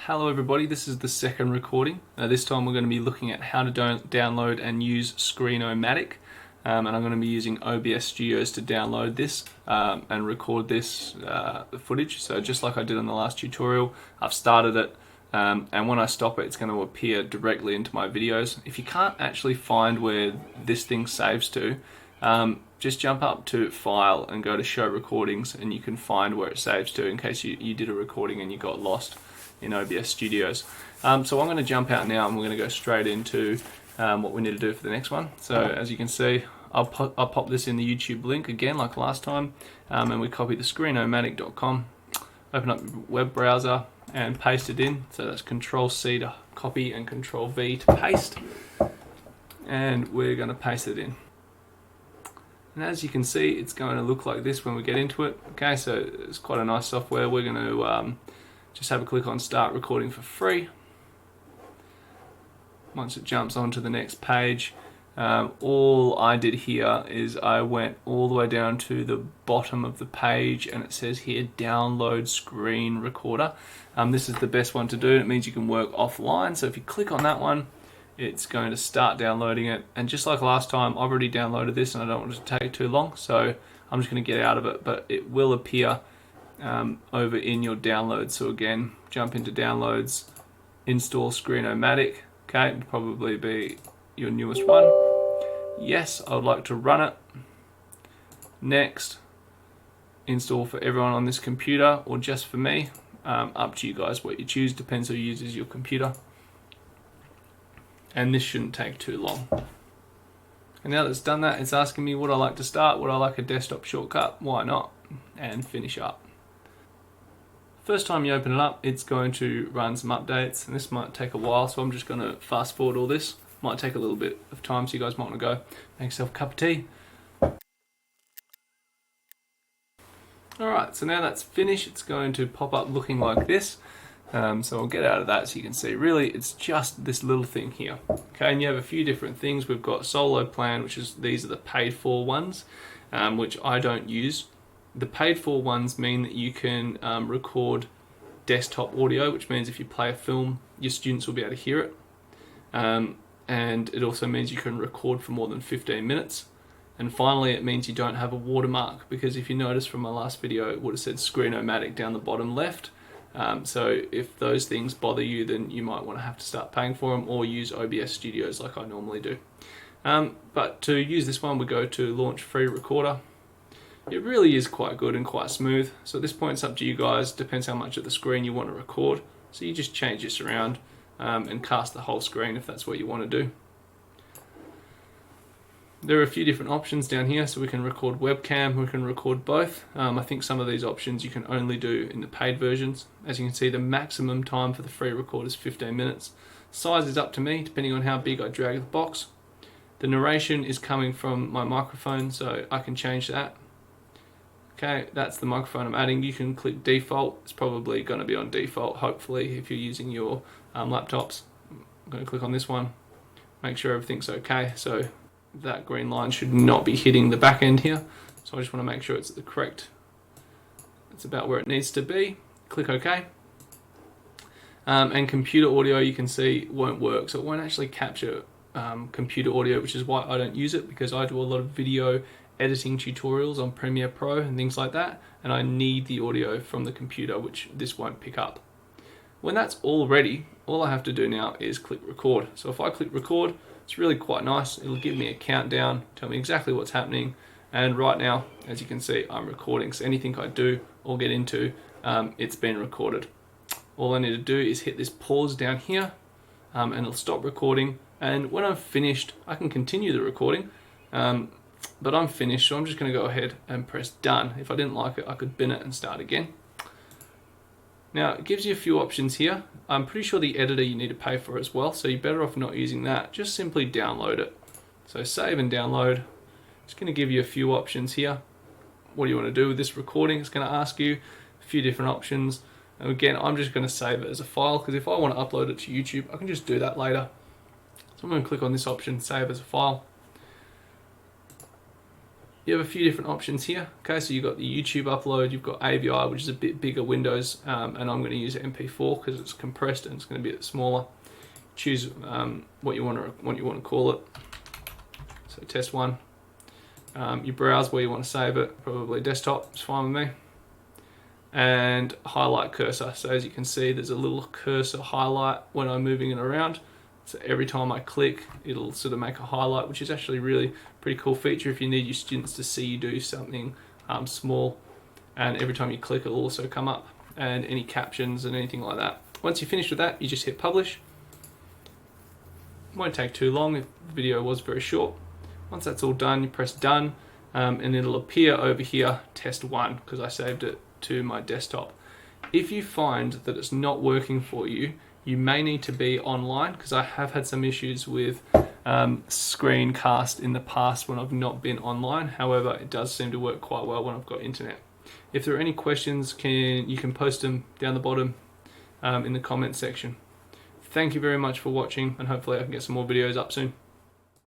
Hello everybody, this is the second recording. This time we're going to be looking at how to download and use Screen-O-Matic, and I'm going to be using OBS Studios to download this and record this footage. So just like I did in the last tutorial, I've started it, and when I stop it, it's going to appear directly into my videos. If you can't actually find where this thing saves to, just jump up to File and go to Show Recordings, and you can find where it saves to in case you did a recording and you got lost in OBS Studios. So I'm going to jump out now and we're going to go straight into what we need to do for the next one. So as you can see, I'll pop this in the YouTube link again like last time, and we copy the Screen-O-Matic.com, open up your web browser and paste it in. So that's Control-C to copy and Control-V to paste, and we're going to paste it in. And as you can see, it's going to look like this when we get into it. Okay, so it's quite a nice software. We're going to just have a click on Start Recording for free. Once it jumps onto the next page, all I did here is I went all the way down to the bottom of the page, and it says here Download Screen Recorder. This is the best one to do. It means you can work offline. So if you click on that one, it's going to start downloading it. And just like last time, I've already downloaded this and I don't want it to take too long, so I'm just going to get out of it, but it will appear over in your downloads. So again, jump into downloads, install Screen-O-Matic. Okay, it'll probably be your newest one. Yes, I would like to run it. Next, install for everyone on this computer or just for me. Up to you guys what you choose, depends who uses your computer. And this shouldn't take too long. And now that it's done that, it's asking me would I like to start, would I like a desktop shortcut, why not, and finish up. First time you open it up, it's going to run some updates, and this might take a while, so I'm just going to fast forward all this. Might take a little bit of time, so you guys might want to go make yourself a cup of tea. Alright, so now that's finished, it's going to pop up looking like this. So I'll get out of that so you can see, really it's just this little thing here. Okay, and you have a few different things. We've got solo plan, which is, these are the paid for ones, which I don't use. The paid for ones mean that you can record desktop audio, which means if you play a film, your students will be able to hear it. And it also means you can record for more than 15 minutes. And finally, it means you don't have a watermark, because if you notice from my last video, it would have said Screen-O-Matic down the bottom left. So if those things bother you, then you might want to have to start paying for them or use OBS Studios like I normally do. But to use this one, we go to Launch Free Recorder. It really is quite good and quite smooth. So at this point, it's up to you guys. Depends how much of the screen you want to record. So you just change this around and cast the whole screen if that's what you want to do. There are a few different options down here, so we can record webcam, we can record both. I think some of these options you can only do in the paid versions. As you can see, the maximum time for the free record is 15 minutes. Size is up to me, depending on how big I drag the box. The narration is coming from my microphone, so I can change that. Okay, that's the microphone I'm adding. You can click default. It's probably going to be on default, hopefully, if you're using your laptops. I'm going to click on this one, make sure everything's okay. So that green line should not be hitting the back end here. So I just want to make sure it's the correct, it's about where it needs to be. Click OK. And computer audio, you can see, won't work. So it won't actually capture computer audio, which is why I don't use it, because I do a lot of video editing tutorials on Premiere Pro and things like that, and I need the audio from the computer, which this won't pick up. When that's all ready, all I have to do now is click record. So if I click record, it's really quite nice. It'll give me a countdown, tell me exactly what's happening, and right now, as you can see, I'm recording. So anything I do or get into, it's been recorded. All I need to do is hit this pause down here, and it'll stop recording. And when I'm finished, I can continue the recording, but I'm finished, so I'm just going to go ahead and press done. If I didn't like it, I could bin it and start again. Now, it gives you a few options here. I'm pretty sure the editor you need to pay for as well, so you're better off not using that. Just simply download it. So save and download. It's going to give you a few options here. What do you want to do with this recording? It's going to ask you a few different options. And again, I'm just going to save it as a file, because if I want to upload it to YouTube, I can just do that later. So I'm going to click on this option, save as a file. You have a few different options here. Okay, so you've got the YouTube upload, you've got AVI, which is a bit bigger windows, and I'm going to use MP4 because it's compressed and it's going to be a bit smaller. Choose what you want to call it. So test 1. You browse where you want to save it. Probably desktop. It's fine with me. And highlight cursor. So as you can see, there's a little cursor highlight when I'm moving it around. So every time I click, it'll sort of make a highlight, which is actually really pretty cool feature if you need your students to see you do something small. And every time you click, it'll also come up, and any captions and anything like that. Once you're finished with that, you just hit publish. Won't take too long if the video was very short. Once that's all done, you press done, and it'll appear over here, test 1, because I saved it to my desktop. If you find that it's not working for you, you may need to be online, because I have had some issues with Screencast in the past when I've not been online. However, it does seem to work quite well when I've got internet. If there are any questions, you can post them down the bottom in the comment section. Thank you very much for watching, and hopefully I can get some more videos up soon.